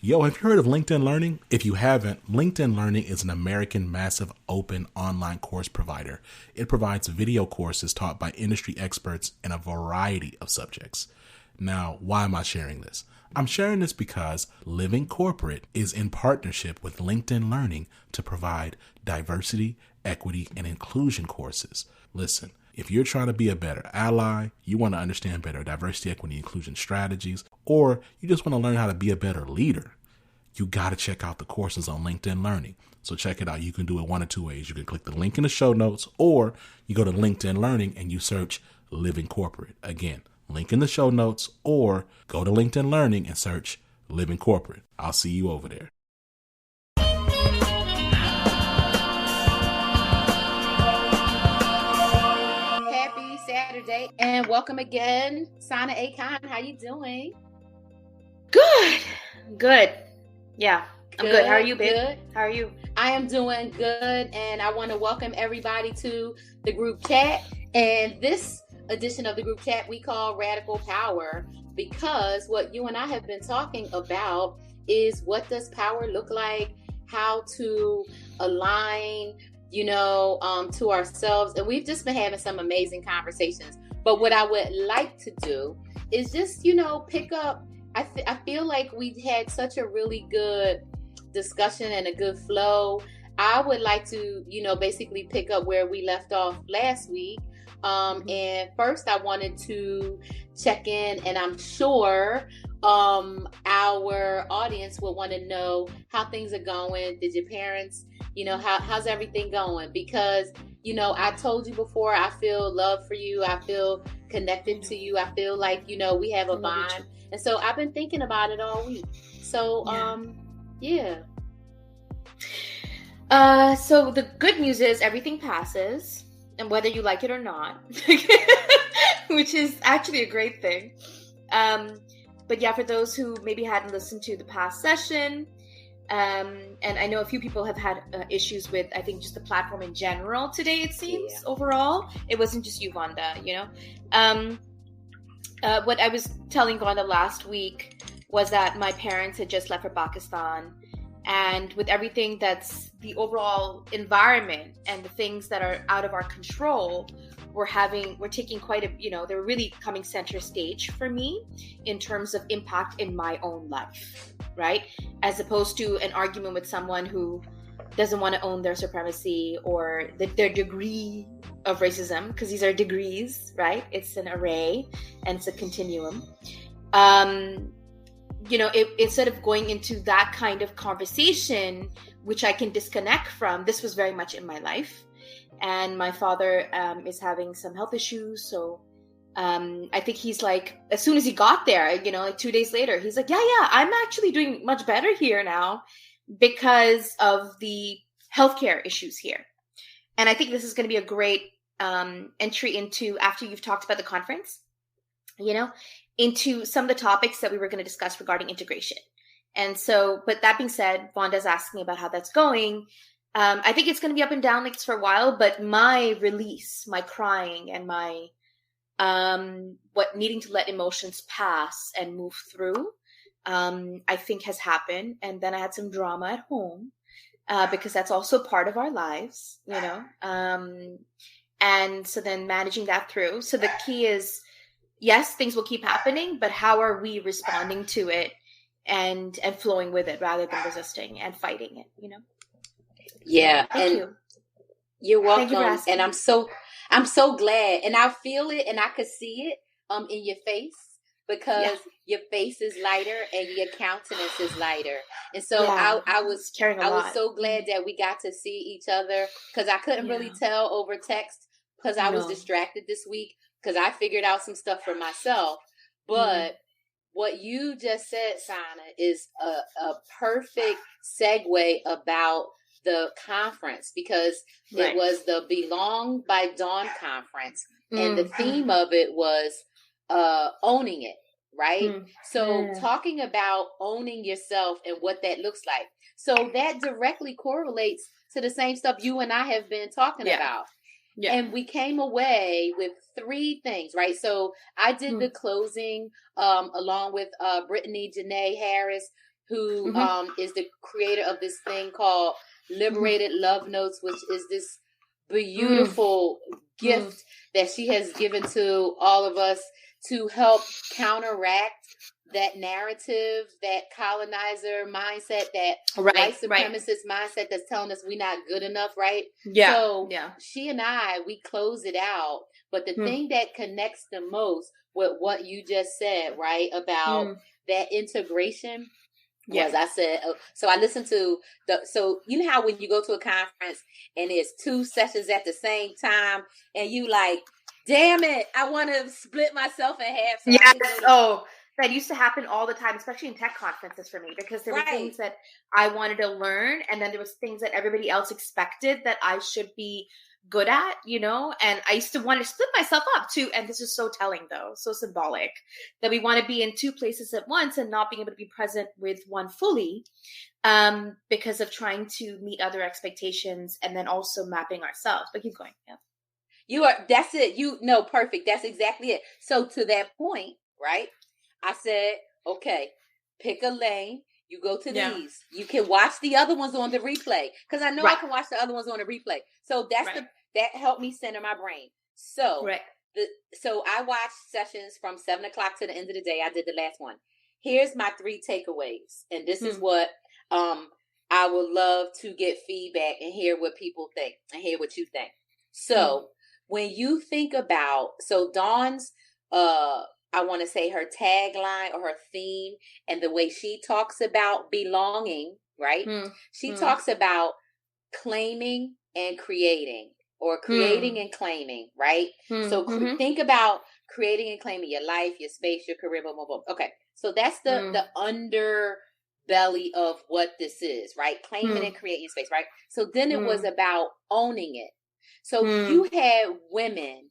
Yo, have you heard of LinkedIn Learning? If you haven't, LinkedIn Learning is an American massive open online course provider. It provides video courses taught by industry experts in a variety of subjects. Now, why am I sharing this? I'm sharing this because Living Corporate is in partnership with LinkedIn Learning to provide diversity, equity, and inclusion courses. Listen, if you're trying to be a better ally, you want to understand better diversity, equity, inclusion strategies, or you just want to learn how to be a better leader, you got to check out the courses on LinkedIn Learning. So check it out. You can do it one of two ways. You can click the link in the show notes, or you go to LinkedIn Learning and you search Living Corporate. Again, link in the show notes, or go to LinkedIn Learning and search Living Corporate. I'll see you over there. Happy Saturday and welcome again, Sana Akon. How you doing? Good. Yeah, I'm good. How are you, babe? Good. How are you? I am doing good, and I want to welcome everybody to the group chat. And this edition of the group chat we call Radical Power, because what you and I have been talking about is what does power look like, how to align, to ourselves. And we've just been having some amazing conversations. But what I would like to do is just, pick up. I feel like we had such a really good discussion and a good flow. I would like to, basically pick up where we left off last week. And first I wanted to check in, and I'm sure our audience will want to know how things are going. Did your parents, how's everything going? Because, I told you before, I feel love for you. I feel connected to you. I feel like, we have a bond. And so I've been thinking about it all week. So, yeah. So the good news is everything passes, and whether you like it or not, which is actually a great thing. But yeah, for those who maybe hadn't listened to the past session, and I know a few people have had issues with, I think, just the platform in general today, it seems, overall. It wasn't just you, Vonda, what I was telling Vonda last week was that my parents had just left for Pakistan, and with everything that's the overall environment and the things that are out of our control, we're taking quite a, they're really coming center stage for me in terms of impact in my own life, right? As opposed to an argument with someone who doesn't want to own their supremacy or their degree of racism, because these are degrees, right? It's an array and it's a continuum. Instead of going into that kind of conversation, which I can disconnect from, this was very much in my life. And my father is having some health issues. So I think he's like, as soon as he got there, like 2 days later, he's like, yeah, I'm actually doing much better here now because of the healthcare issues here. And I think this is going to be a great entry into, after you've talked about the conference, into some of the topics that we were going to discuss regarding integration. And so, but that being said, Vonda's asking about how that's going. I think it's going to be up and down like this for a while, but my release, my crying, and my needing to let emotions pass and move through, I think has happened. And then I had some drama at home because that's also part of our lives, and so then managing that through. So the key is, yes, things will keep happening, but how are we responding to it and flowing with it rather than resisting and fighting it, Yeah. Thank you. You're welcome. Thank you for asking. And I'm so glad. And I feel it and I could see it in your face, because your face is lighter and your countenance is lighter. And so I was so glad that we got to see each other, because I couldn't really tell over text because I was distracted this week, because I figured out some stuff for myself. But what you just said, Sana, is a perfect segue about the conference, because it was the Belong by Dawn conference. And the theme of it was owning it, right? So talking about owning yourself and what that looks like. So that directly correlates to the same stuff you and I have been talking about. Yeah. And we came away with 3 things, right? So I did the closing along with Brittany Janae Harris. who is the creator of this thing called Liberated Love Notes, which is this beautiful gift that she has given to all of us to help counteract that narrative, that colonizer mindset, that white supremacist mindset that's telling us we're not good enough, right? Yeah. So she and we close it out. But the thing that connects the most with what you just said, right, about that integration, was I said, so I listened to so you know how when you go to a conference and there's 2 sessions at the same time and you like, damn it, I want to split myself in half. So that used to happen all the time, especially in tech conferences for me, because there were things that I wanted to learn, and then there was things that everybody else expected that I should be good at, you know, and I used to want to split myself up too. And this is so telling, though, so symbolic, that we want to be in 2 places at once and not being able to be present with one fully, because of trying to meet other expectations and then also mapping ourselves. But keep going. That's it. Perfect. That's exactly it. So to that point, right, I said, okay, pick a lane. You go to these. You can watch the other ones on the replay, because I know I can watch the other ones on the replay. So that's that helped me center my brain. So so I watched sessions from 7 o'clock to the end of the day. I did the last one. Here's my 3 takeaways, and this is what I would love to get feedback and hear what people think and hear what you think. So when you think about Dawn's I want to say her tagline or her theme and the way she talks about belonging, right? She talks about claiming and creating, or creating and claiming, right? So think about creating and claiming your life, your space, your career, blah, blah, blah. Okay. So that's the underbelly of what this is, right? Claiming and creating your space, right? So then it was about owning it. So you had women,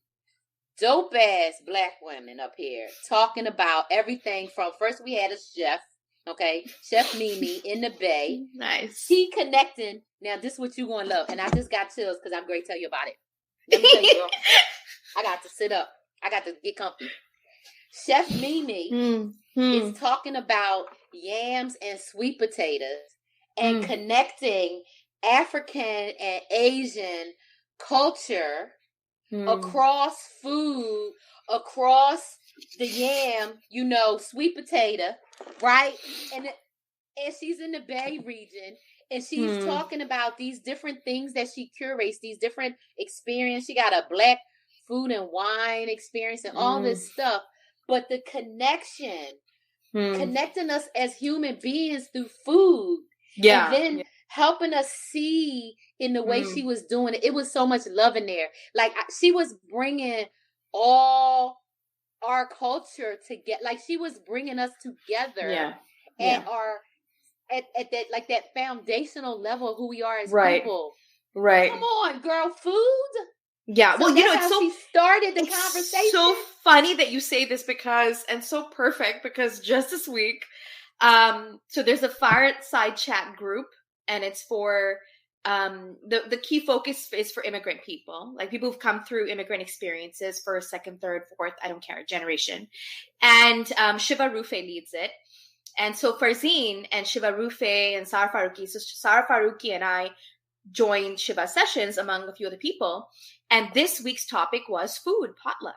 dope ass Black women up here talking about everything from, first we had a chef, Chef Mimi in the Bay. Nice. She connecting. Now this is what you gonna love, and I just got chills because I'm great to tell you about it. Let me tell you, girl. I got to sit up. I got to get comfy. Chef Mimi is talking about yams and sweet potatoes and connecting African and Asian culture across food, across the yam, sweet potato, right? And she's in the Bay region, and she's talking about these different things that she curates, these different experiences. She got a Black food and wine experience and all this stuff. But the connecting us as human beings through food, and then helping us see in the way she was doing it. It was so much love in there. Like she was bringing all our culture together. Like she was bringing us together at our at that, like that foundational level of who we are as people. Right. Come on, girl, food. Yeah. So well, it's so she started the conversation. So funny that you say this and so perfect, because just this week, so there's a fireside chat group, and it's for the key focus is for immigrant people, like people who've come through immigrant experiences, first, second, third, fourth, I don't care, generation. And Shiva Rufe leads it. And so Farzeen and Shiva Rufe and Sara Faruqi, so Sara Faruqi and I joined Shiva sessions among a few other people. And this week's topic was food potluck.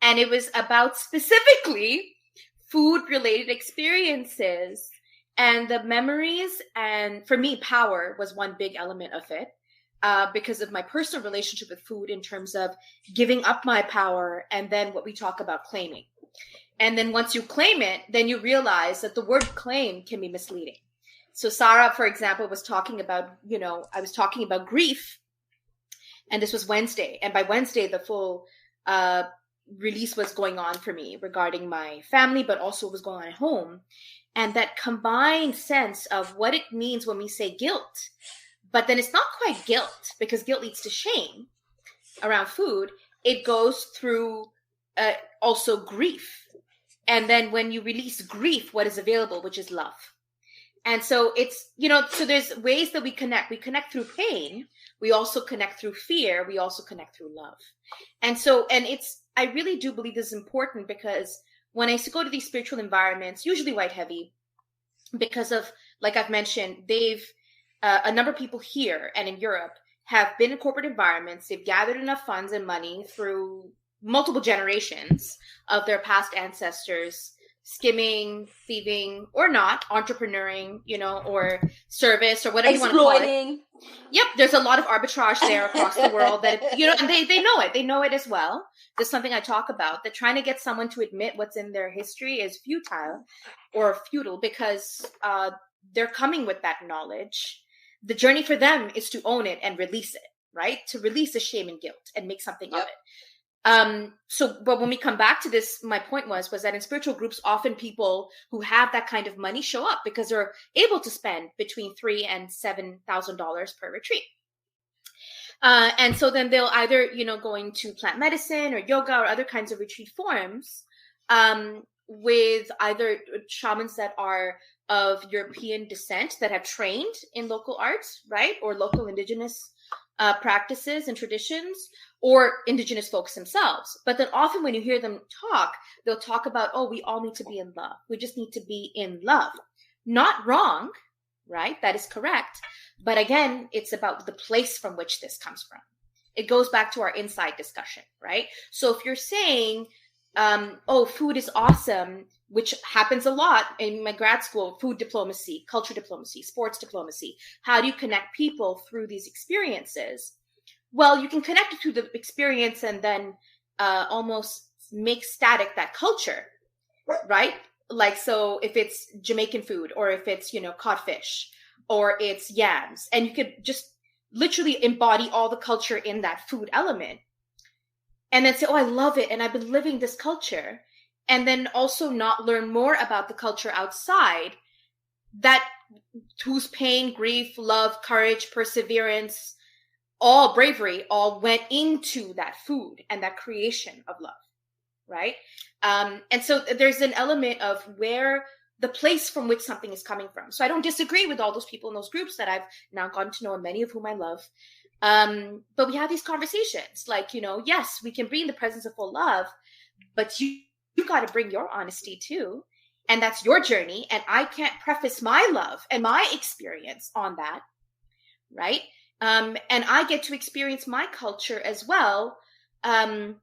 And it was about specifically food-related experiences and the memories. And for me, power was one big element of it, because of my personal relationship with food in terms of giving up my power, and then what we talk about claiming. And then once you claim it, then you realize that the word claim can be misleading. So Sarah, for example, was talking about, I was talking about grief, and this was Wednesday. And by Wednesday, the full release was going on for me regarding my family, but also what was going on at home. And that combined sense of what it means when we say guilt, but then it's not quite guilt, because guilt leads to shame around food. It goes through also grief. And then when you release grief, what is available, which is love. And so it's, so there's ways that we connect. We connect through pain. We also connect through fear. We also connect through love. And so, I really do believe this is important, because when I used to go to these spiritual environments, usually white heavy, because of, like I've mentioned, they've a number of people here and in Europe have been in corporate environments. They've gathered enough funds and money through multiple generations of their past ancestors, skimming, thieving, or not, entrepreneuring, or service or whatever you want to call it. Yep, there's a lot of arbitrage there across the world that, and they know it. They know it as well. There's something I talk about, that trying to get someone to admit what's in their history is futile because they're coming with that knowledge. The journey for them is to own it and release it, right? To release the shame and guilt and make something of it. But when we come back to this, my point was that in spiritual groups, often people who have that kind of money show up because they're able to spend between $3,000 and $7,000 per retreat. And so then they'll either, going to plant medicine or yoga or other kinds of retreat forms, with either shamans that are of European descent that have trained in local arts, right? Or local indigenous practices and traditions, or indigenous folks themselves. But then often when you hear them talk, they'll talk about, oh, we all need to be in love. We just need to be in love. Not wrong, right? That is correct. But again, it's about the place from which this comes from. It goes back to our inside discussion, right? So if you're saying, food is awesome, which happens a lot in my grad school, food diplomacy, culture diplomacy, sports diplomacy. How do you connect people through these experiences? Well, you can connect it through the experience and then almost make static that culture, right? Like, so if it's Jamaican food, or if it's, codfish, or it's yams, and you could just literally embody all the culture in that food element. And then say, oh, I love it, and I've been living this culture. And then also not learn more about the culture outside, that whose pain, grief, love, courage, perseverance, all bravery, all went into that food and that creation of love, right? And so there's an element of where the place from which something is coming from. So I don't disagree with all those people in those groups that I've now gotten to know, and many of whom I love. But we have these conversations like, yes, we can be in the presence of full love, but you got to bring your honesty too. And that's your journey. And I can't preface my love and my experience on that. Right. And I get to experience my culture as well. And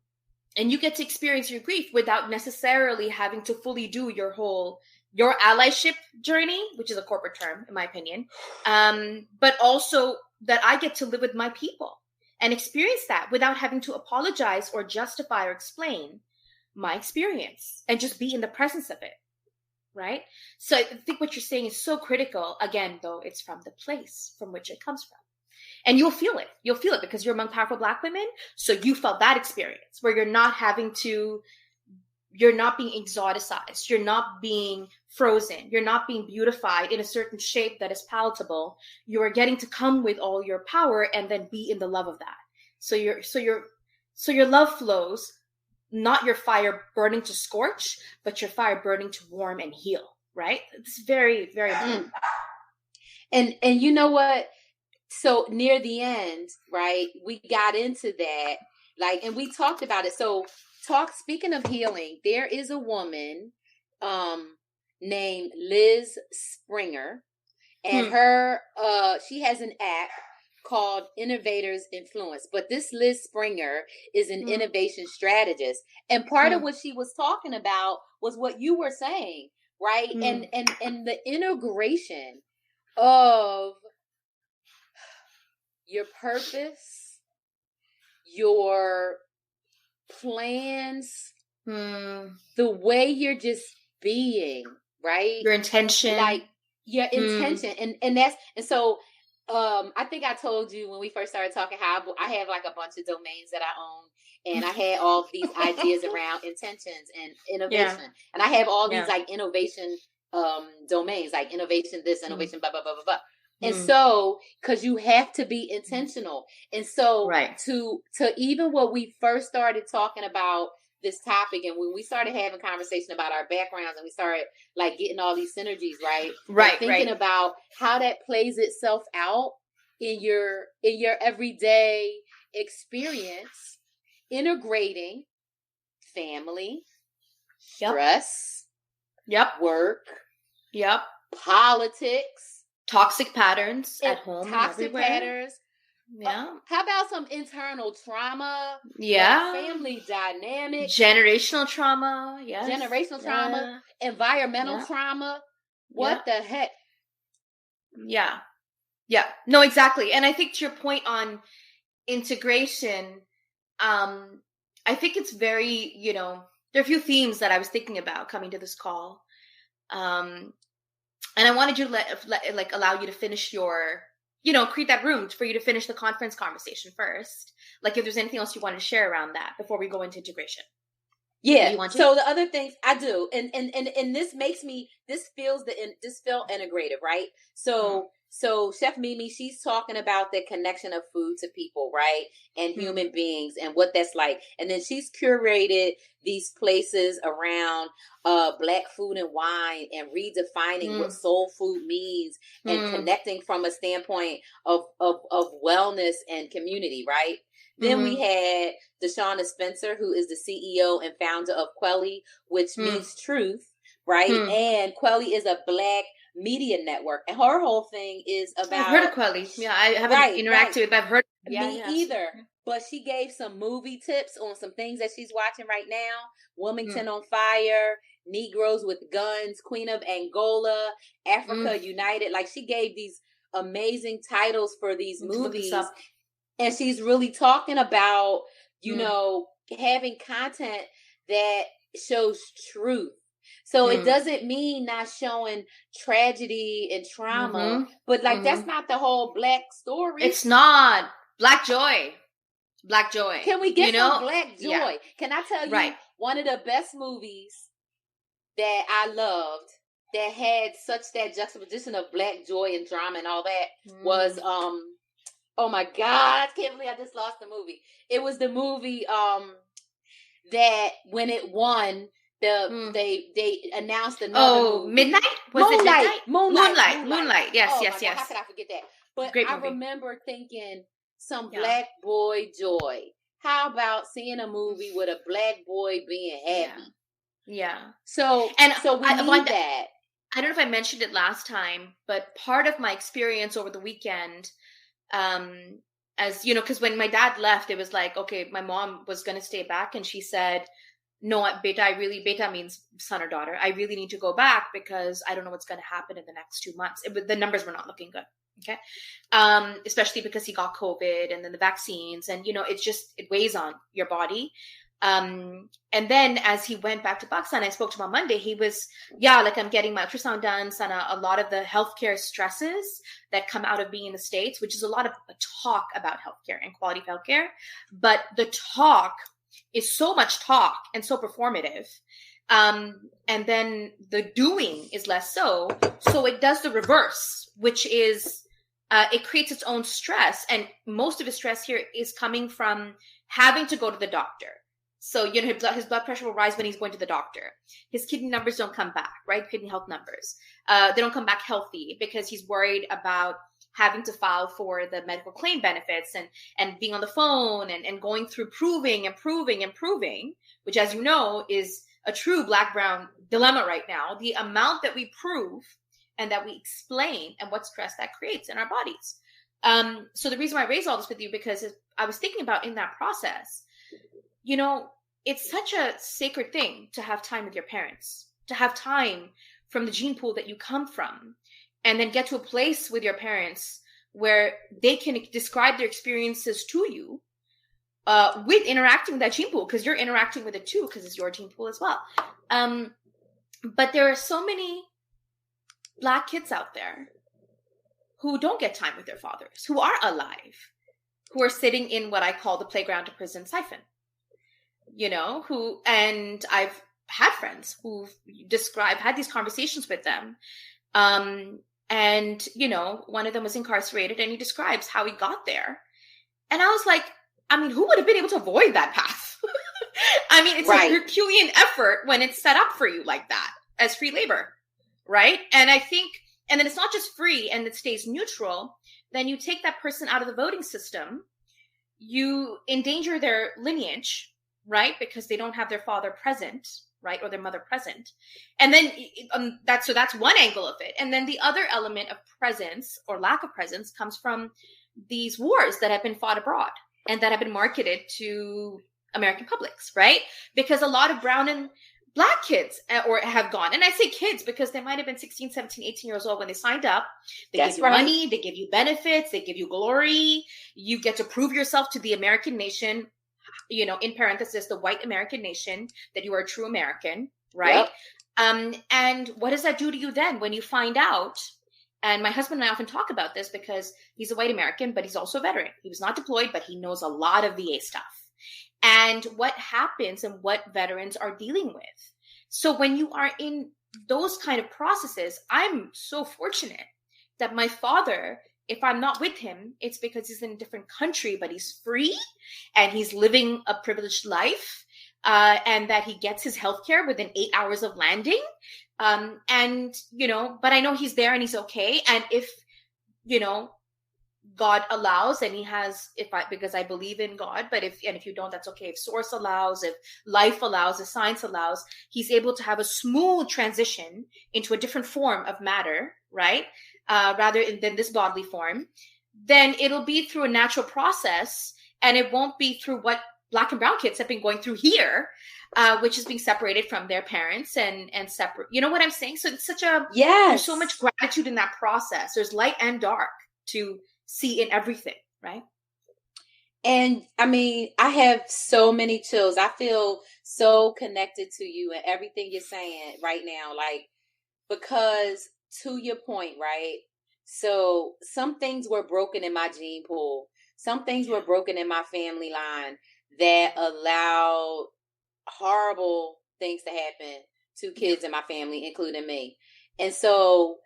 you get to experience your grief without necessarily having to fully do your allyship journey, which is a corporate term, in my opinion. But also that I get to live with my people and experience that without having to apologize or justify or explain my experience, and just be in the presence of it. Right. So I think what you're saying is so critical. Again, though, it's from the place from which it comes from. And you'll feel it. You'll feel it because you're among powerful Black women. So you felt that experience where you're not being exoticized. You're not being frozen. You're not being beautified in a certain shape that is palatable. You are getting to come with all your power and then be in the love of that. So your love flows, not your fire burning to scorch, but your fire burning to warm and heal. Right? It's very, very important. And you know what? So near the end, right, we got into that, and we talked about it. So speaking of healing, there is a woman named Liz Springer, and she has an app called Innovators Influence. But this Liz Springer is an innovation strategist. And part of what she was talking about was what you were saying, right? And the integration of your purpose, your plans, the way you're just being, right? Your intention. Like your intention. And so I think I told you when we first started talking how I have like a bunch of domains that I own, and I had all these ideas around intentions and innovation. Yeah. And I have all these like innovation domains, like innovation this, innovation blah, blah, blah, blah, blah. And so, because you have to be intentional. And so to even when we first started talking about this topic, and when we started having conversation about our backgrounds, and we started like getting all these synergies, right? Thinking about how that plays itself out in your everyday experience, integrating family, stress, work, politics, toxic patterns at home, toxic and everywhere. patterns. Yeah. How about some internal trauma? Yeah. Family dynamics. Generational trauma. Yes. Generational trauma. Environmental trauma. What the heck? Yeah. Yeah. No, exactly. And I think to your point on integration, I think it's very, there are a few themes that I was thinking about coming to this call. And I wanted you to allow you to finish your, create that room for you to finish the conference conversation first. Like if there's anything else you wanted to share around that before we go into integration. Yeah. You want to? So the other things I do, and this makes me, this felt integrative, right? So Chef Mimi, she's talking about the connection of food to people, right? And human beings and what that's like. And then she's curated these places around Black food and wine and redefining what soul food means and connecting from a standpoint of wellness and community, right? Then we had Deshauna Spencer, who is the CEO and founder of Quelly, which means truth, right? And Quelly is a Black media network, and her whole thing is about. I've heard of Quelly. Yeah, I haven't interacted with it, but I've heard. Me either. But she gave some movie tips on some things that she's watching right now. Wilmington on Fire, Negroes with Guns, Queen of Angola, Africa United. Like she gave these amazing titles for these movies. And she's really talking about, having content that shows truth. So it doesn't mean not showing tragedy and trauma, but that's not the whole Black story. It's not. Black joy. Black joy. Can we get some Black joy? Yeah. Can I tell you one of the best movies that I loved that had such that juxtaposition of Black joy and drama and all that was, oh my God, I can't believe I just lost the movie. It was the movie that when it won, they announced another movie. Midnight? Moonlight. Yes, yes. God, how could I forget that? But I remember thinking some Black boy joy. How about seeing a movie with a Black boy being happy? Yeah. So we need that. I don't know if I mentioned it last time, but part of my experience over the weekend, as because when my dad left, it was like, okay, my mom was going to stay back, and she said, no, beta means son or daughter. I really need to go back because I don't know what's going to happen in the next 2 months. The numbers were not looking good. Okay. Especially because he got COVID and then the vaccines and, it weighs on your body. And then as he went back to Pakistan, I spoke to him on Monday. He was, I'm getting my ultrasound done, Sana, a lot of the healthcare stresses that come out of being in the States, which is a lot of talk about healthcare and quality of healthcare. But the talk is so much talk and so performative. And then the doing is less so. So it does the reverse, which is it creates its own stress. And most of his stress here is coming from having to go to the doctor. So, his blood pressure will rise when he's going to the doctor. His kidney numbers don't come back, right? Kidney health numbers. They don't come back healthy because he's worried about having to file for the medical claim benefits and being on the phone and going through proving, which, as you know, is a true Black-brown dilemma right now. The amount that we prove and that we explain and what stress that creates in our bodies. So the reason why I raise all this with you, because I was thinking about in that process, it's such a sacred thing to have time with your parents, to have time from the gene pool that you come from, and then get to a place with your parents where they can describe their experiences to you with interacting with that gene pool, because you're interacting with it too, because it's your gene pool as well. But there are so many Black kids out there who don't get time with their fathers, who are alive, who are sitting in what I call the playground to prison siphon. And I've had friends who've had these conversations with them. And, one of them was incarcerated and he describes how he got there. And I was like, who would have been able to avoid that path? It's a Herculean effort when it's set up for you like that as free labor. Right. And I think, and then it's not just free and it stays neutral. Then you take that person out of the voting system. You endanger their lineage, right? Because they don't have their father present right? Or their mother present. And then that's one angle of it. And then the other element of presence or lack of presence comes from these wars that have been fought abroad and that have been marketed to American publics, right? Because a lot of brown and black kids or have gone, and I say kids because they might have been 16, 17, 18 years old when they signed up. They give you money, they give you benefits, they give you glory. You get to prove yourself to the American nation, you know, in parenthesis, the white American nation, that you are a true American, right? Yep. And what does that do to you then when you find out? And my husband and I often talk about this because he's a white American, but he's also a veteran. He was not deployed, but he knows a lot of VA stuff and what happens and what veterans are dealing with. So when you are in those kind of processes, I'm so fortunate that my father, if I'm not with him, it's because he's in a different country, but he's free and he's living a privileged life, and that he gets his healthcare within 8 hours of landing. And, you know, but I know he's there and he's okay. And if, you know, God allows, and he has, because I believe in God, but if you don't, that's okay. If source allows, if life allows, if science allows, he's able to have a smooth transition into a different form of matter, right? Rather than this bodily form, then it'll be through a natural process, and it won't be through what Black and brown kids have been going through here, which is being separated from their parents and separate. You know what I'm saying? So it's there's so much gratitude in that process. There's light and dark to see in everything, right? And I mean, I have so many chills. I feel so connected to you and everything you're saying right now. Like, because to your point, right? So some things were broken in my gene pool. Some things were broken in my family line that allowed horrible things to happen to kids in my family, including me. And so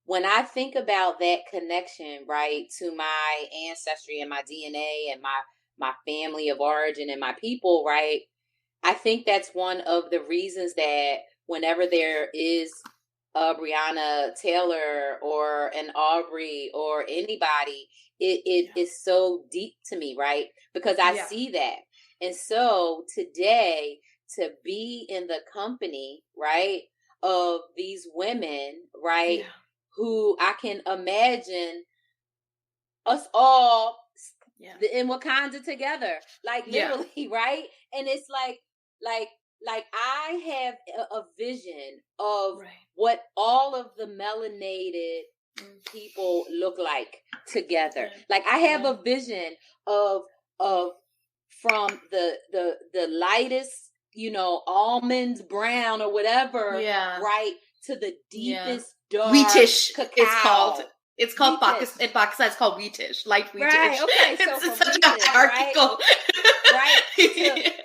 when I think about that connection, right, to my ancestry and my DNA and my family of origin and my people, right, I think that's one of the reasons that whenever there is a Breonna Taylor or an Aubrey or anybody, it is so deep to me, right? Because I see that. And so today, to be in the company, right, of these women, right, who I can imagine us all in Wakanda together, like literally, right? And it's like I have a vision of what all of the melanated people look like together. Like I have a vision of from the lightest, you know, almond brown or whatever, right, to the deepest dark wheatish cacao. It's called Pakistan. In Pakistan, it's called wheatish, light wheatish. Right. Okay. So it's such a hierarchical, right?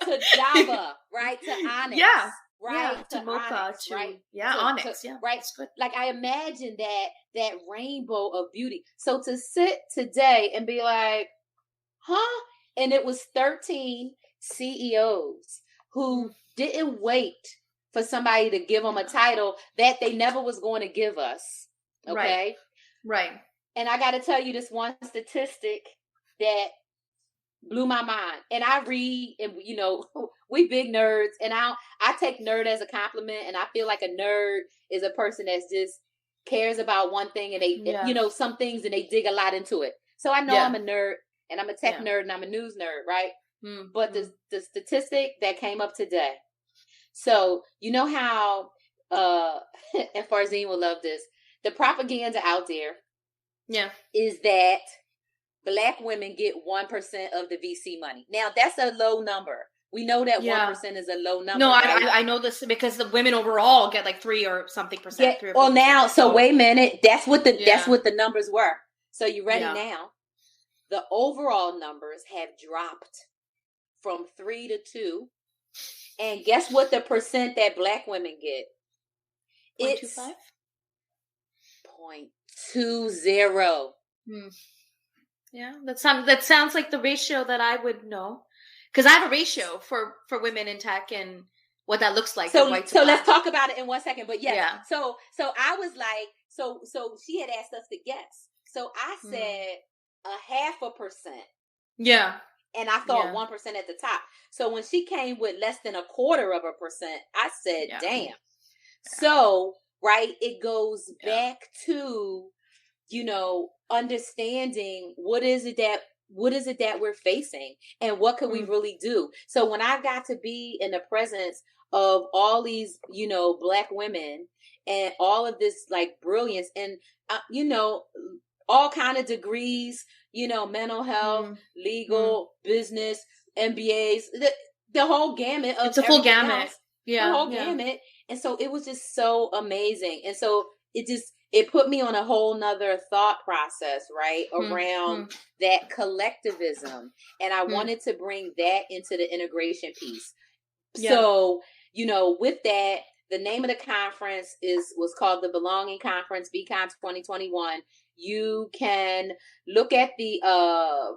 To Java, right? To onyx. Yeah. Right. To mocha. Onyx, right? Onyx. Right. Good. Like I imagine that rainbow of beauty. So to sit today and be like, huh? And it was 13 CEOs who didn't wait for somebody to give them a title that they never was going to give us. Okay. Right. And I got to tell you this one statistic that blew my mind. And I read, and you know, we big nerds, and I take nerd as a compliment. And I feel like a nerd is a person that's just cares about one thing, and they, you know, some things, and they dig a lot into it. So I know I'm a nerd, and I'm a tech nerd, and I'm a news nerd, right? But the statistic that came up today. So you know how, and Farzine will love this. The propaganda out there, is that Black women get 1% of the VC money. Now that's a low number. We know that 1% is a low number. No, right? I know this because the women overall get like 3 or something percent. Yeah. Well, now, so wait a minute. That's what the numbers were. So you ready now? The overall numbers have dropped from 3 to 2. And guess what the percent that Black women get? 0.25? 0.20. Yeah, that sounds like the ratio that I would know, because I have a ratio for women in tech and what that looks like. So let's talk about it in 1 second. But so I was like, so she had asked us to guess. So I said 0.5%. Yeah. And I thought 1% at the top. So when she came with less than 0.25%, I said, damn. Yeah. So, right, it goes back to, understanding what is it that we're facing and what can we really do. So when I got to be in the presence of all these, Black women and all of this like brilliance and, all kind of degrees, mental health, legal, business, MBAs, the whole gamut of it's a full gamut. Else, the whole gamut. And so it was just so amazing. And so it put me on a whole nother thought process, right? Around that collectivism. And I wanted to bring that into the integration piece. Yeah. So, with that, the name of the conference was called the Belonging Conference, BCon 2021. You can look at the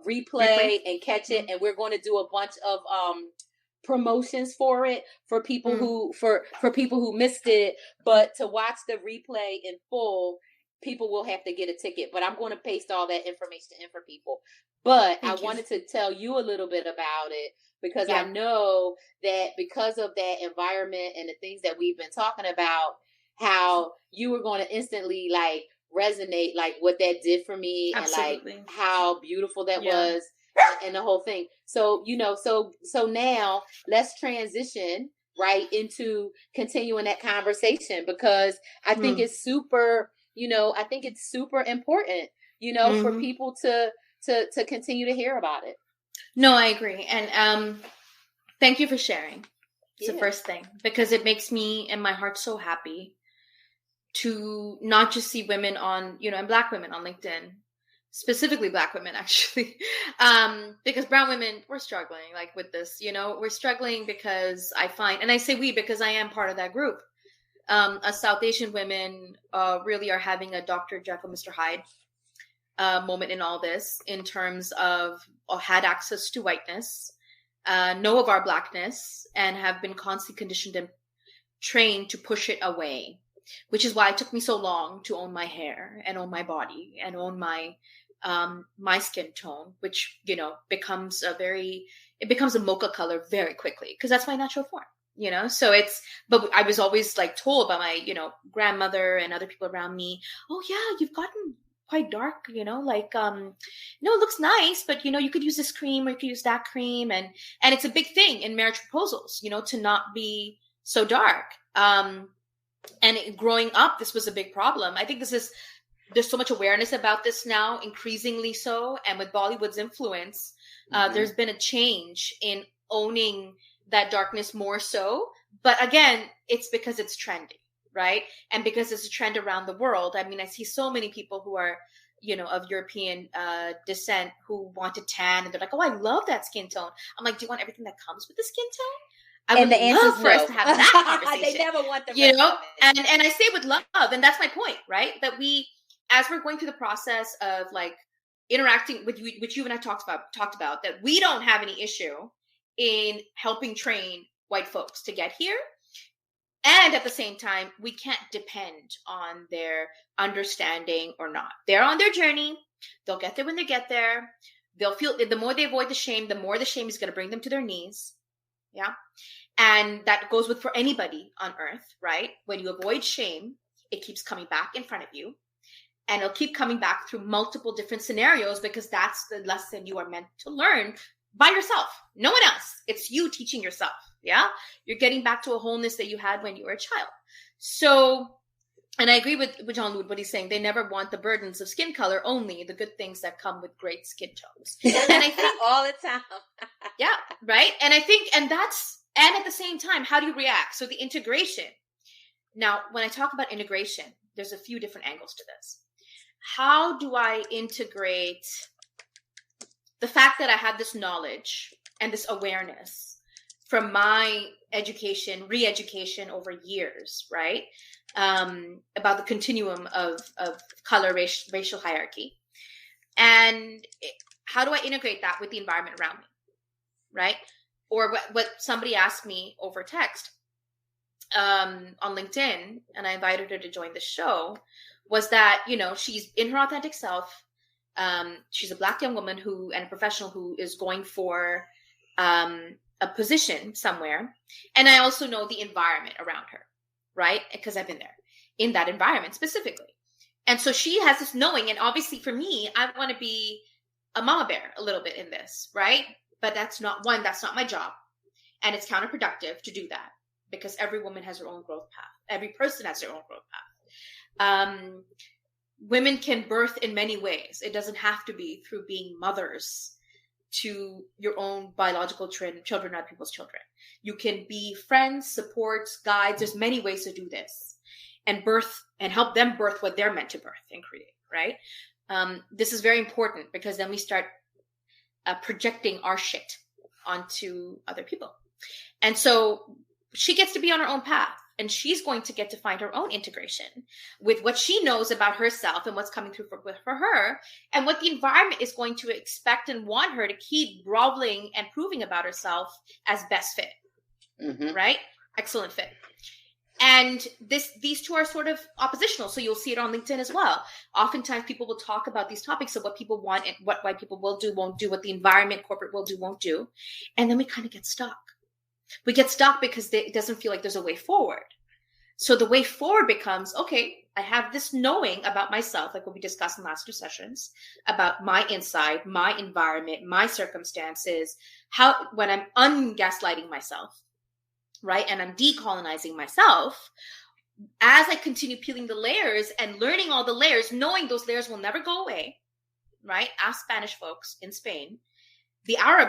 replay and catch it. And we're going to do a bunch of promotions for it for people who for people who missed it. But to watch the replay in full, people will have to get a ticket. But I'm going to paste all that information in for people. But I wanted to tell you a little bit about it because I know that because of that environment and the things that we've been talking about, how you were going to instantly like resonate, like what that did for me. Absolutely. And like how beautiful that was and the whole thing. So, so now let's transition right into continuing that conversation because I think it's super, I think it's super important, for people to continue to hear about it. No, I agree. And thank you for sharing. It's the first thing, because it makes me and my heart so happy to not just see women on, and Black women on LinkedIn, specifically Black women, actually, because brown women, we're struggling like with this, we're struggling because I find, and I say we, because I am part of that group. Us South Asian women really are having a Dr. Jekyll, Mr. Hyde moment in all this, in terms of had access to whiteness, know of our Blackness, and have been constantly conditioned and trained to push it away, which is why it took me so long to own my hair and own my body and own my skin tone, which, becomes a mocha color very quickly because that's my natural form. So but I was always like told by my, grandmother and other people around me, oh yeah, you've gotten quite dark, like, no, it looks nice, but you could use this cream or you could use that cream. And it's a big thing in marriage proposals, to not be so dark. And growing up, this was a big problem. I think there's so much awareness about this now, increasingly so. And with Bollywood's influence, there's been a change in owning that darkness more so. But again, it's because it's trendy, right? And because it's a trend around the world. I mean, I see so many people who are, of European descent who want to tan, and they're like, oh, I love that skin tone. I'm like, do you want everything that comes with the skin tone? I would love for us to have that conversation. They never want the and I say with love, and that's my point, right? That we, as we're going through the process of like interacting with you, which you and I talked about, that we don't have any issue in helping train white folks to get here. And at the same time, we can't depend on their understanding or not. They're on their journey. They'll get there when they get there. They'll feel, the more they avoid the shame, the more the shame is going to bring them to their knees. Yeah. And that goes with for anybody on earth, right? When you avoid shame, it keeps coming back in front of you. And it'll keep coming back through multiple different scenarios because that's the lesson you are meant to learn by yourself. No one else. It's you teaching yourself. Yeah. You're getting back to a wholeness that you had when you were a child. So, and I agree with John Lewd, what he's saying. They never want the burdens of skin color, only the good things that come with great skin tones. And I think all the time. Yeah. Right. And I think, and at the same time, how do you react? So the integration. Now, when I talk about integration, there's a few different angles to this. How do I integrate the fact that I have this knowledge and this awareness from my education, re-education over years, right? About the continuum of color, racial hierarchy. And how do I integrate that with the environment around me, right? Or what somebody asked me over text on LinkedIn, and I invited her to join the show, was that, she's in her authentic self. She's a Black young woman and a professional who is going for a position somewhere. And I also know the environment around her, right? Because I've been there in that environment specifically. And so she has this knowing. And obviously for me, I want to be a mama bear a little bit in this, right? But that's not my job. And it's counterproductive to do that because every woman has her own growth path. Every person has their own growth path. Women can birth in many ways. It doesn't have to be through being mothers to your own biological children, other people's children. You can be friends, supports, guides. There's many ways to do this and birth and help them birth what they're meant to birth and create, right? This is very important because then we start projecting our shit onto other people. And so she gets to be on her own path. And she's going to get to find her own integration with what she knows about herself and what's coming through for her and what the environment is going to expect and want her to keep groveling and proving about herself as best fit, right? Excellent fit. And these two are sort of oppositional. So you'll see it on LinkedIn as well. Oftentimes people will talk about these topics of what people want and what white people will do, won't do, what the environment, corporate will do, won't do. And then we kind of get stuck. We get stuck because it doesn't feel like there's a way forward. So the way forward becomes, okay, I have this knowing about myself, like what we discussed in the last 2 sessions, about my inside, my environment, my circumstances, when I'm ungaslighting myself, right? And I'm decolonizing myself, as I continue peeling the layers and learning all the layers, knowing those layers will never go away, right? Ask Spanish folks in Spain. The Arab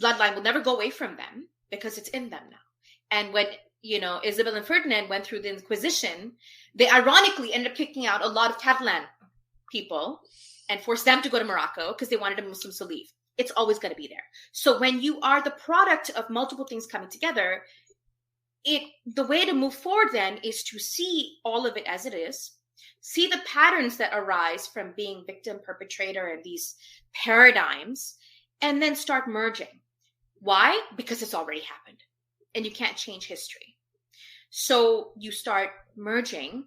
bloodline will never go away from them, because it's in them now. And when, Isabel and Ferdinand went through the Inquisition, they ironically ended up kicking out a lot of Catalan people and forced them to go to Morocco because they wanted the Muslims to leave. It's always going to be there. So when you are the product of multiple things coming together, the way to move forward then is to see all of it as it is, see the patterns that arise from being victim, perpetrator, and these paradigms, and then start merging. Why? Because it's already happened and you can't change history. So you start merging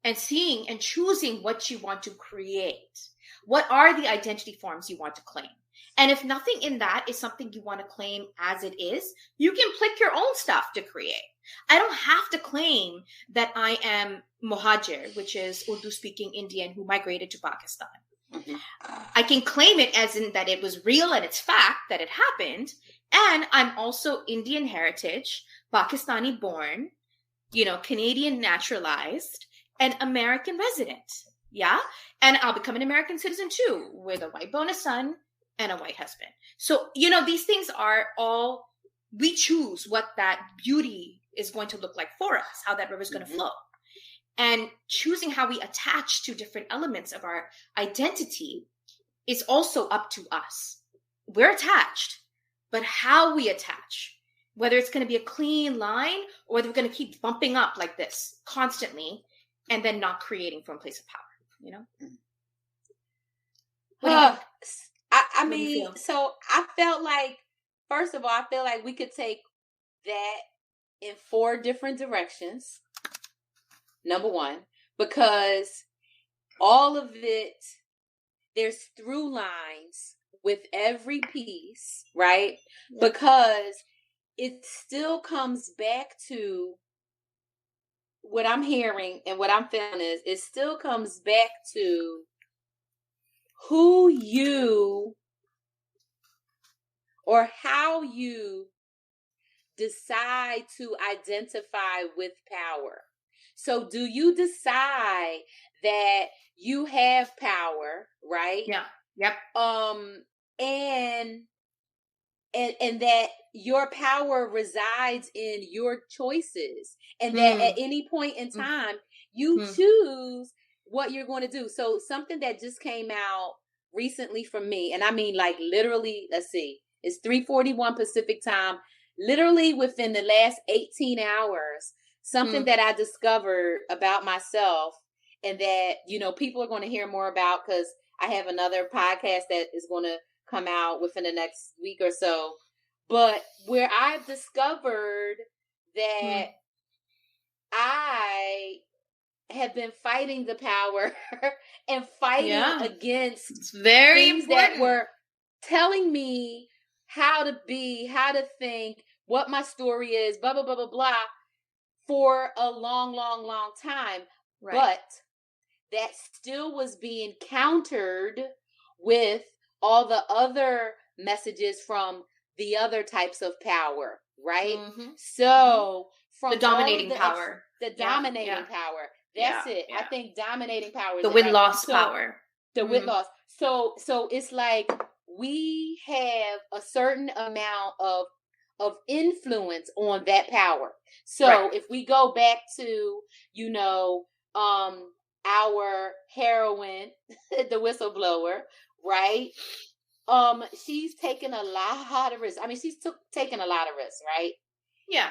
and seeing and choosing what you want to create. What are the identity forms you want to claim? And if nothing in that is something you want to claim as it is, you can pick your own stuff to create. I don't have to claim that I am Mohajir, which is Urdu-speaking Indian who migrated to Pakistan. I can claim it as in that it was real and it's fact that it happened. And I'm also Indian heritage, Pakistani born, Canadian naturalized, and American resident. Yeah. And I'll become an American citizen too, with a white bonus son and a white husband. So, these things are all, we choose what that beauty is going to look like for us, how that river is going to flow. And choosing how we attach to different elements of our identity is also up to us. We're attached, but how we attach, whether it's going to be a clean line or whether we're going to keep bumping up like this constantly and then not creating from a place of power, I mean, so I felt like, first of all, I feel like we could take that in 4 different directions. Number one, because all of it, there's through lines with every piece, right? Yeah. Because it still comes back to what I'm hearing and what I'm feeling is it still comes back to who you or how you decide to identify with power. So do you decide that you have power, right? Yeah. Yep. And that your power resides in your choices, and that at any point in time you choose what you're going to do. So something that just came out recently from me, and I mean like literally, let's see, it's 3:41 Pacific time, literally within the last 18 hours, something that I discovered about myself and that, people are going to hear more about because I have another podcast that is going to come out within the next week or so. But where I've discovered that I have been fighting the power and fighting against it's very things important. that were telling me how to be, how to think, what my story is, blah, blah, blah, blah, blah, for a long, long, long time. Right. But that still was being countered with all the other messages from the other types of power, right? Mm-hmm. So from the dominating power. The dominating power. That's it. I think dominating power is the win-loss power. The win-loss. So it's like we have a certain amount of influence on that power. So if we go back to, our heroine, the whistleblower, right? She's taken a lot of risks. I mean, she's taken a lot of risks, right? Yeah.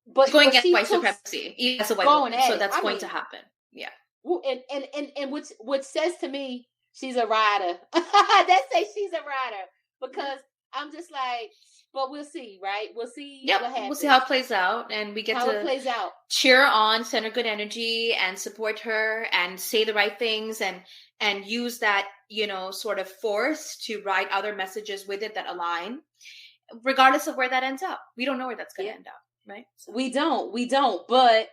But going against white supremacy as a white woman, so that's going to happen. Yeah. And which says to me, she's a rider. That says she's a rider, because I'm just like, but we'll see, right? We'll see what happens. We'll see how it plays out, and we get to cheer on, send her good energy, and support her, and say the right things, and use that, sort of force to write other messages with it that align, regardless of where that ends up. We don't know where that's going to end up, right? So. We don't. But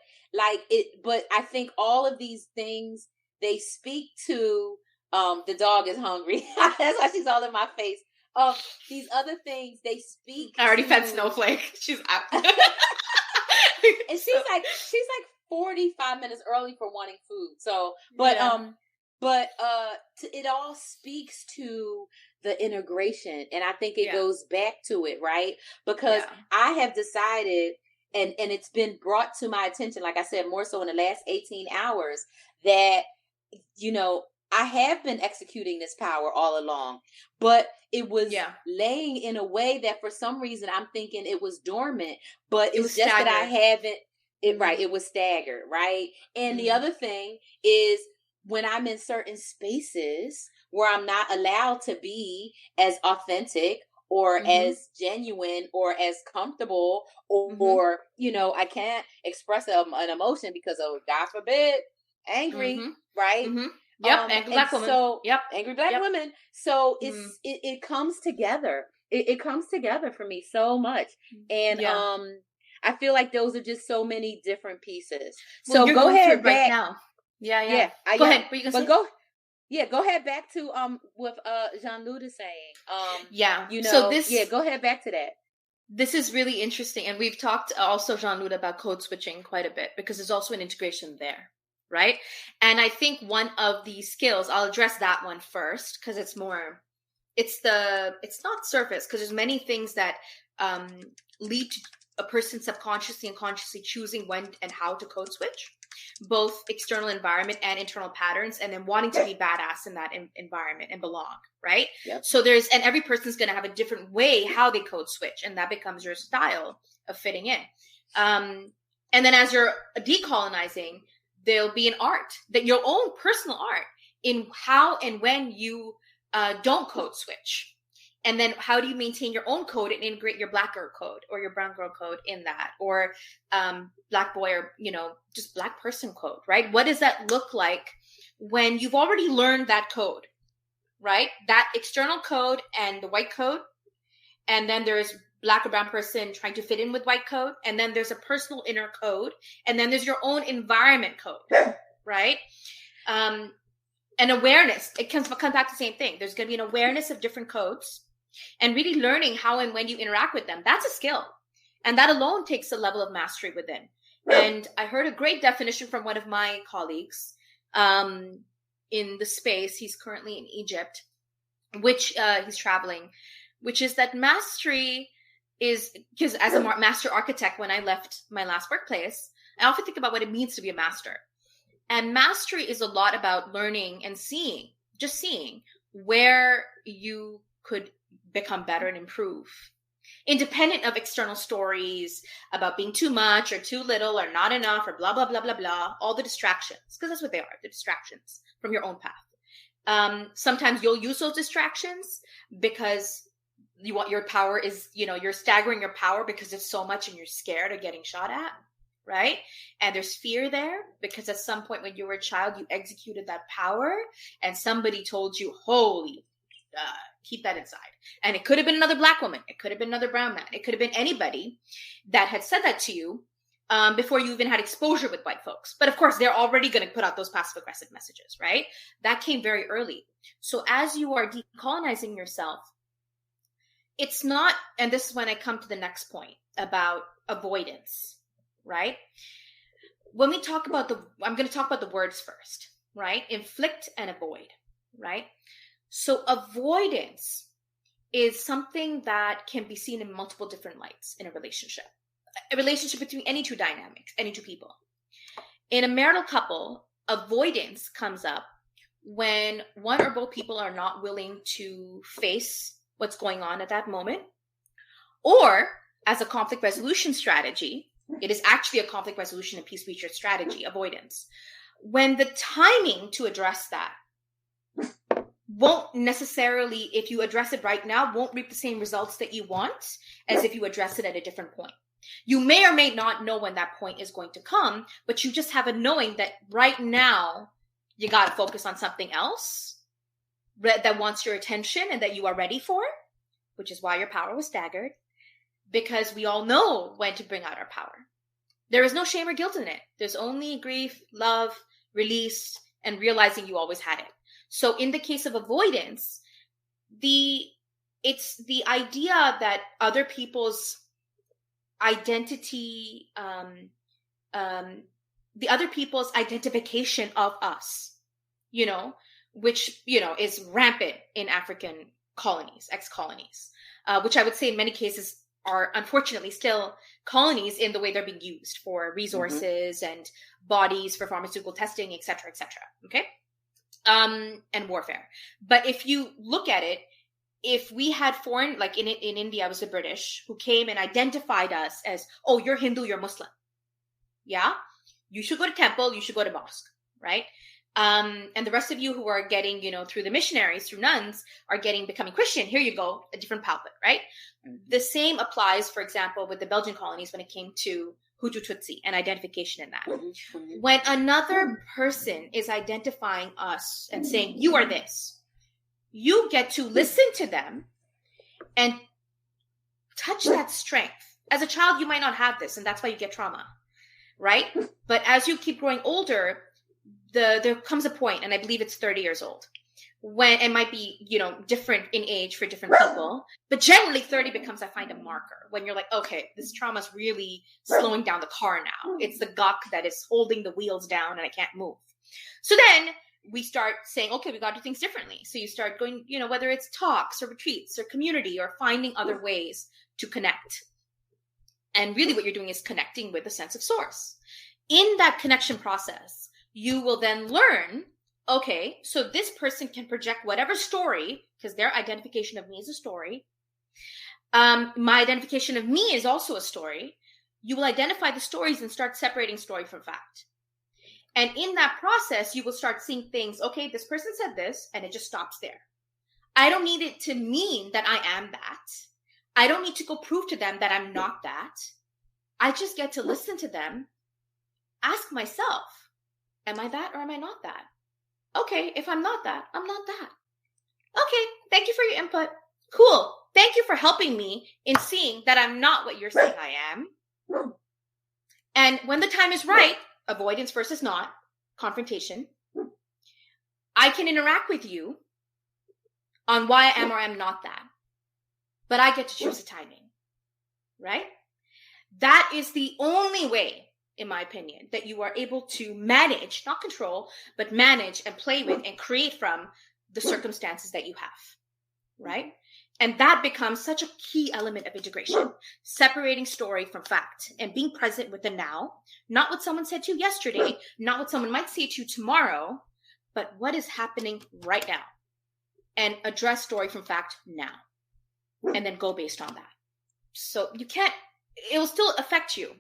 but I think all of these things, they speak to, the dog is hungry. That's why she's all in my face. These other things, they speak. I already fed Snowflake. She's out. And she's like 45 minutes early for wanting food. So, but it all speaks to the integration, and I think it goes back to it, right? Because I have decided, and it's been brought to my attention, like I said, more so in the last 18 hours, that I have been executing this power all along, but it was laying in a way that for some reason I'm thinking it was dormant, but it's just staggered. That I haven't, it was staggered, right? And the other thing is, when I'm in certain spaces where I'm not allowed to be as authentic or as genuine or as comfortable, or I can't express an emotion because of, God forbid, angry, right? Yep, angry black woman. So, angry black women. So it comes together. It comes together for me so much, and I feel like those are just so many different pieces. Well, so go ahead right now. Yeah. Go ahead. What are you gonna say? Go ahead back to with Jean-Luc is saying. So go ahead back to that. This is really interesting, and we've talked also, Jean-Luc, about code switching quite a bit, because there's also an integration there. Right. And I think one of the skills, I'll address that one first, because it's not surface, because there's many things that lead to a person subconsciously and consciously choosing when and how to code switch, both external environment and internal patterns, and then wanting to be badass in that environment and belong. Right. Yep. So and every person's going to have a different way how they code switch, and that becomes your style of fitting in. And then as you're decolonizing, there'll be an art, that your own personal art, in how and when you don't code switch. And then how do you maintain your own code and integrate your black girl code or your brown girl code in that, or black boy, or, just black person code, right? What does that look like when you've already learned that code, right? That external code and the white code. And then there's black or brown person trying to fit in with white code. And then there's a personal inner code. And then there's your own environment code, right? And awareness, it comes back to the same thing. There's going to be an awareness of different codes, and really learning how and when you interact with them. That's a skill. And that alone takes a level of mastery within. And I heard a great definition from one of my colleagues in the space. He's currently in Egypt, which he's traveling, which is that mastery is, because as a master architect, when I left my last workplace, I often think about what it means to be a master. And mastery is a lot about learning and seeing where you could become better and improve, independent of external stories about being too much or too little or not enough or blah, blah, blah, blah, blah, all the distractions, because that's what they are, the distractions from your own path. Sometimes you'll use those distractions because you want your power is, you're staggering your power because it's so much and you're scared of getting shot at, right? And there's fear there because at some point when you were a child, you executed that power and somebody told you, holy, keep that inside. And it could have been another Black woman. It could have been another brown man. It could have been anybody that had said that to you before you even had exposure with white folks. But of course, they're already going to put out those passive aggressive messages, right? That came very early. So as you are decolonizing yourself, it's not, and this is when I come to the next point about avoidance, right? When we talk about I'm going to talk about the words first, right? Inflict and avoid, right? So avoidance is something that can be seen in multiple different lights in a relationship between any two dynamics, any two people. In a marital couple, avoidance comes up when one or both people are not willing to face what's going on at that moment, or as a conflict resolution strategy, it is actually a conflict resolution and peace research strategy, avoidance. When the timing to address that won't necessarily, if you address it right now, won't reap the same results that you want as if you address it at a different point. You may or may not know when that point is going to come, but you just have a knowing that right now you got to focus on something else that wants your attention and that you are ready for, which is why your power was staggered, because we all know when to bring out our power. There is no shame or guilt in it. There's only grief, love, release, and realizing you always had it. So in the case of avoidance, it's the idea that other people's identity, the other people's identification of us, which, is rampant in African colonies, ex-colonies, which I would say in many cases are unfortunately still colonies in the way they're being used for resources and bodies for pharmaceutical testing, et cetera, okay? And warfare. But if you look at it, if we had foreign, like in India, it was the British who came and identified us as, oh, you're Hindu, you're Muslim. Yeah? You should go to temple, you should go to mosque, right? And the rest of you who are getting, through the missionaries, through nuns, are becoming Christian. Here you go, a different pulpit, right? The same applies, for example, with the Belgian colonies when it came to Hutu Tutsi and identification in that. When another person is identifying us and saying, you are this, you get to listen to them and touch that strength. As a child, you might not have this, and that's why you get trauma, right? But as you keep growing older, there comes a point, and I believe it's 30 years old, when it might be, different in age for different people, but generally 30 becomes, I find, a marker when you're like, okay, this trauma's really slowing down the car now. It's the guk that is holding the wheels down and I can't move. So then we start saying, okay, we got to do things differently. So you start going, whether it's talks or retreats or community or finding other ways to connect. And really what you're doing is connecting with the sense of source. In that connection process, you will then learn, okay, so this person can project whatever story, because their identification of me is a story. My identification of me is also a story. You will identify the stories and start separating story from fact. And in that process, you will start seeing things, okay, this person said this, and it just stops there. I don't need it to mean that I am that. I don't need to go prove to them that I'm not that. I just get to listen to them, ask myself, am I that or am I not that? Okay, if I'm not that, I'm not that. Okay, thank you for your input. Cool. Thank you for helping me in seeing that I'm not what you're saying I am. And when the time is right, avoidance versus not, confrontation, I can interact with you on why I am or am not that. But I get to choose the timing, right? That is the only way, in my opinion, that you are able to manage, not control, but manage and play with and create from the circumstances that you have, right? And that becomes such a key element of integration, separating story from fact and being present with the now, not what someone said to you yesterday, not what someone might say to you tomorrow, but what is happening right now, and address story from fact now, and then go based on that. So it will still affect you.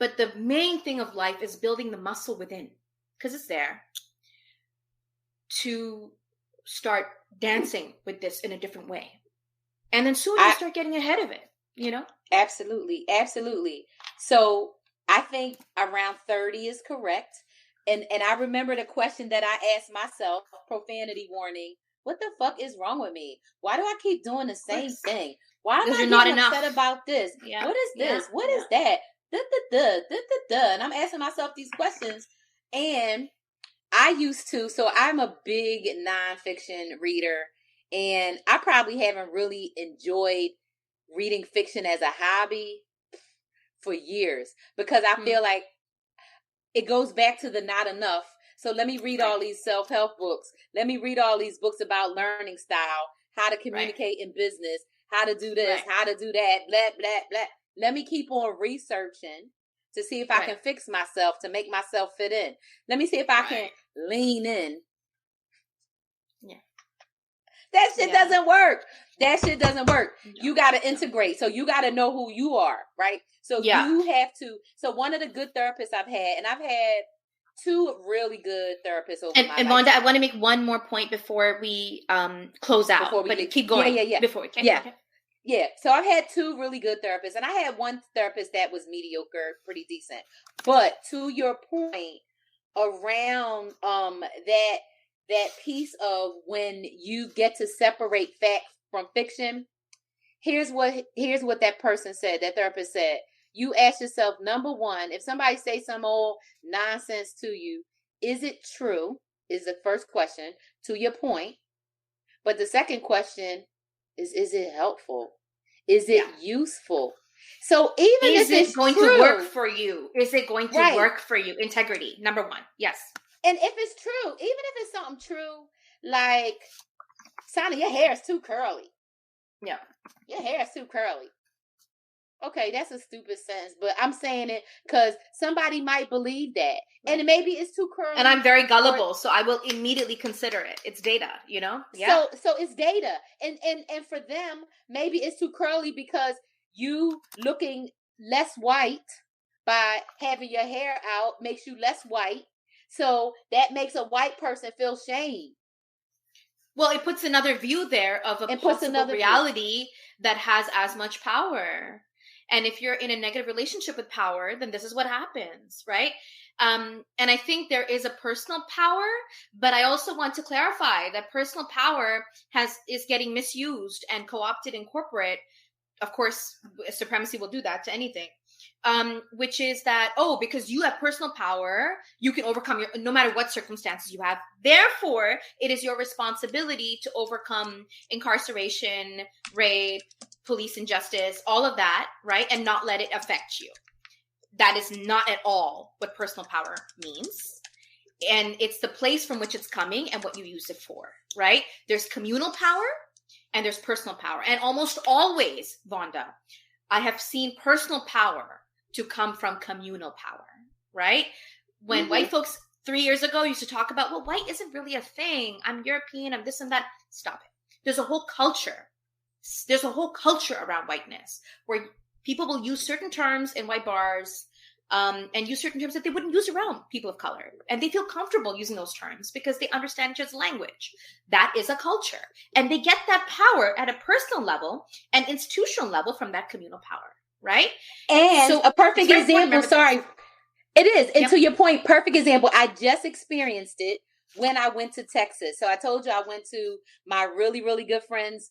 But the main thing of life is building the muscle within, because it's there, to start dancing with this in a different way. And then soon you start getting ahead of it, Absolutely. Absolutely. So I think around 30 is correct. And I remember the question that I asked myself, profanity warning, what the fuck is wrong with me? Why do I keep doing the same thing? Why am Because I you're not getting enough. upset about this? Yeah. What is this? Yeah. What is that? And I'm asking myself these questions. And I used to, so I'm a big nonfiction reader. And I probably haven't really enjoyed reading fiction as a hobby for years because I feel like it goes back to the not enough. So let me read all these self-help books. Let me read all these books about learning style, how to communicate in business, how to do this, how to do that, blah, blah, blah. Let me keep on researching to see if I can fix myself, to make myself fit in. Let me see if I can lean in. Yeah. That shit doesn't work. That shit doesn't work. No. You got to integrate. So you got to know who you are, right? So you have to. So one of the good therapists I've had, and I've had two really good therapists over my life. And Vonda, I want to make one more point before we close out. But keep going. Yeah. Before we can. Okay. Yeah. So I've had two really good therapists, and I had one therapist that was mediocre, pretty decent. But to your point around that piece of when you get to separate fact from fiction, here's what that person said, that therapist said. You ask yourself, number one, if somebody say some old nonsense to you, is it true? Is the first question, to your point. But the second question is it helpful? Is it useful? So even if it's going true, to work for you, is it going to work for you? Integrity, number one. Yes. And if it's true, even if it's something true, like, Sonny, your hair is too curly. Yeah. Your hair is too curly. Okay, that's a stupid sentence, but I'm saying it because somebody might believe that. And maybe it's too curly. And I'm very gullible, so I will immediately consider it. It's data, you know? Yeah. So it's data. And for them, maybe it's too curly because you looking less white by having your hair out makes you less white. So that makes a white person feel shame. Well, it puts another view there of a possible reality that has as much power. And if you're in a negative relationship with power, then this is what happens, right? And I think there is a personal power, but I also want to clarify that personal power is getting misused and co-opted in corporate. Of course, supremacy will do that to anything. Which is that, because you have personal power, you can overcome no matter what circumstances you have. Therefore, it is your responsibility to overcome incarceration, rape, police injustice, all of that, right? And not let it affect you. That is not at all what personal power means. And it's the place from which it's coming and what you use it for, right? There's communal power and there's personal power. And almost always, Vonda, I have seen personal power to come from communal power, right? When white folks 3 years ago used to talk about, well, white isn't really a thing. I'm European, I'm this and that. Stop it. There's a whole culture. There's a whole culture around whiteness where people will use certain terms in white bars and use certain terms that they wouldn't use around people of color. And they feel comfortable using those terms because they understand each other's language. That is a culture. And they get that power at a personal level and institutional level from that communal power. Right? And so a perfect example, it is. And to your point, perfect example, I just experienced it when I went to Texas. So I told you I went to my really, really good friend's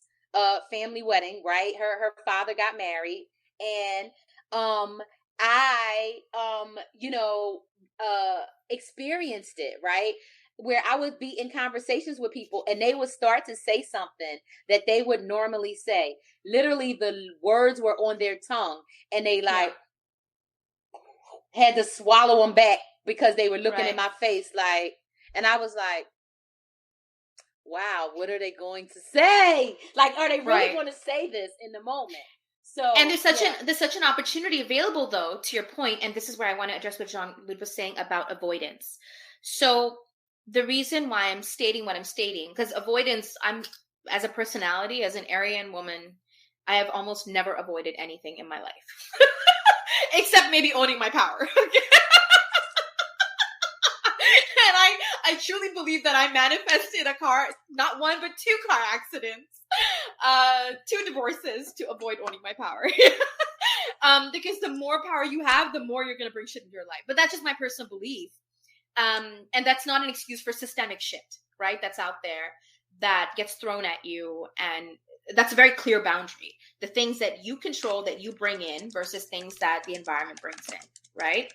family wedding, right? Her father got married. And I experienced it, right? Where I would be in conversations with people and they would start to say something that they would normally say. Literally the words were on their tongue and they had to swallow them back because they were looking in my face and I was like, wow, what are they going to say? Like, are they really going to say this in the moment? So, and there's such an opportunity available though, to your point, and this is where I want to address what Jean-Luc was saying about avoidance. So the reason why I'm stating what I'm stating, because avoidance, I'm as a personality, as an Aryan woman, I have almost never avoided anything in my life. Except maybe owning my power. And I truly believe that I manifested not one, but 2 car accidents, 2 divorces to avoid owning my power. Because the more power you have, the more you're going to bring shit into your life. But that's just my personal belief. And that's not an excuse for systemic shit, right? That's out there that gets thrown at you. And that's a very clear boundary. The things that you control, that you bring in versus things that the environment brings in, right?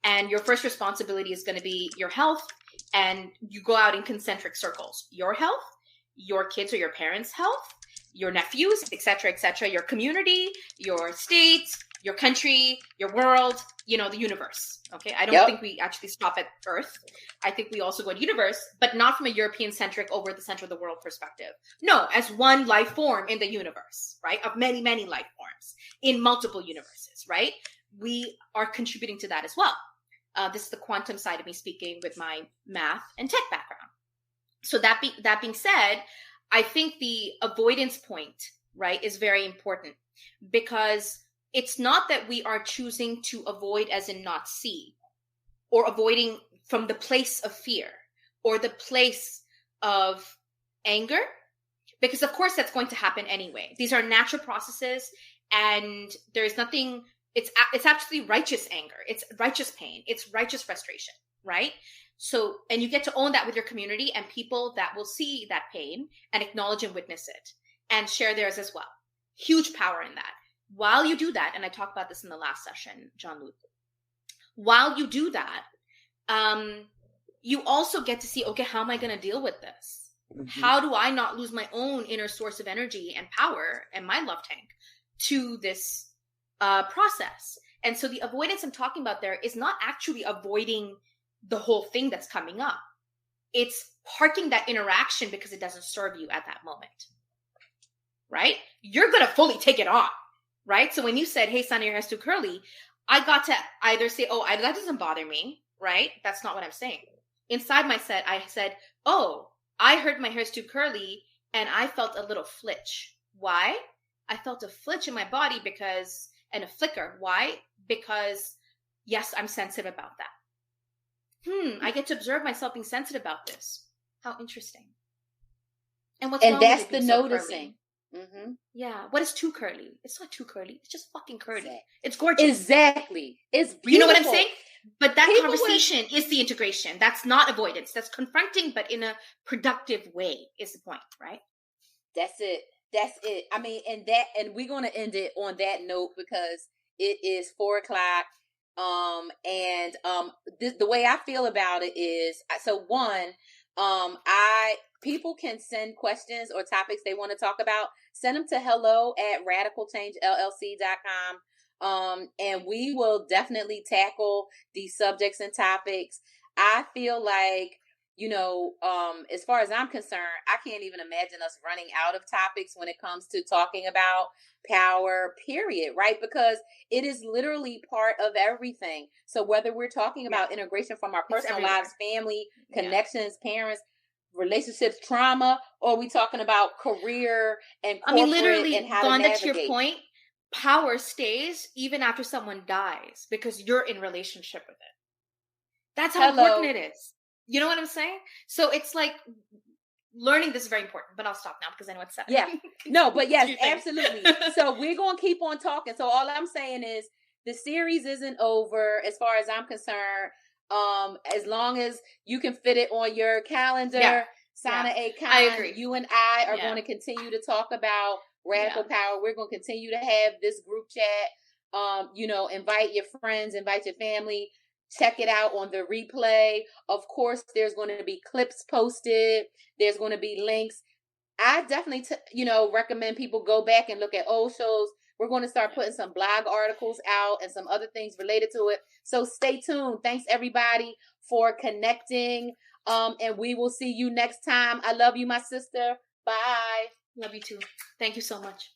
And your first responsibility is going to be your health. And you go out in concentric circles. Your health, your kids or your parents' health, your nephews, etc., your community, your state, your country, your world, the universe. Okay. I don't think we actually stop at Earth. I think we also go to universe, but not from a European-centric over the center of the world perspective. No, as one life form in the universe, right? Of many, many life forms in multiple universes, right? We are contributing to that as well. This is the quantum side of me speaking with my math and tech background. So that being said, I think the avoidance point, right, is very important, because it's not that we are choosing to avoid as in not see, or avoiding from the place of fear or the place of anger, because of course that's going to happen anyway. These are natural processes, and there is nothing, it's actually righteous anger. It's righteous pain. It's righteous frustration, right? So, and you get to own that with your community and people that will see that pain and acknowledge and witness it and share theirs as well. Huge power in that. While you do that, and I talked about this in the last session, John Luke, while you do that, you also get to see, okay, how am I going to deal with this? Mm-hmm. How do I not lose my own inner source of energy and power and my love tank to this process? And so the avoidance I'm talking about there is not actually avoiding the whole thing that's coming up. It's parking that interaction because it doesn't serve you at that moment, right? You're going to fully take it on, right? So when you said, hey, Sana, your hair's too curly, I got to either say, oh, that doesn't bother me, right? That's not what I'm saying. Inside my set, I said, oh, I heard my hair's too curly and I felt a little flitch. Why? I felt a flitch in my body and a flicker. Why? Because yes, I'm sensitive about that. I get to observe myself being sensitive about this. How interesting. And that's the noticing. Mm-hmm. Yeah. What is too curly? It's not too curly. It's just fucking curly. Exactly. It's gorgeous. Exactly. It's beautiful. You know what I'm saying? But that conversation is the integration. That's not avoidance. That's confronting, but in a productive way is the point, right? That's it. I mean, and we're going to end it on that note because it is 4:00. The way I feel about it is, so one, people can send questions or topics they want to talk about. Send them to hello@radicalchangellc.com. And we will definitely tackle these subjects and topics. I feel like, as far as I'm concerned, I can't even imagine us running out of topics when it comes to talking about power, period, right? Because it is literally part of everything. So whether we're talking about integration from our personal lives, family, connections, parents, relationships, trauma, or are we talking about career and corporate literally, and how Vonda, to navigate? To your point, power stays even after someone dies because you're in relationship with it. That's how important it is. You know what I'm saying? So it's like learning this is very important, but I'll stop now because I know it's 7. Yeah. No, but yes, absolutely. So we're going to keep on talking. So all I'm saying is the series isn't over as far as I'm concerned. As long as you can fit it on your calendar, Sana A. Khan, I agree. You and I are going to continue to talk about radical power. We're going to continue to have this group chat. Invite your friends, invite your family. Check it out on the replay. Of course, there's going to be clips posted. There's going to be links. I definitely, recommend people go back and look at old shows. We're going to start putting some blog articles out and some other things related to it. So stay tuned. Thanks, everybody, for connecting. And we will see you next time. I love you, my sister. Bye. Love you too. Thank you so much.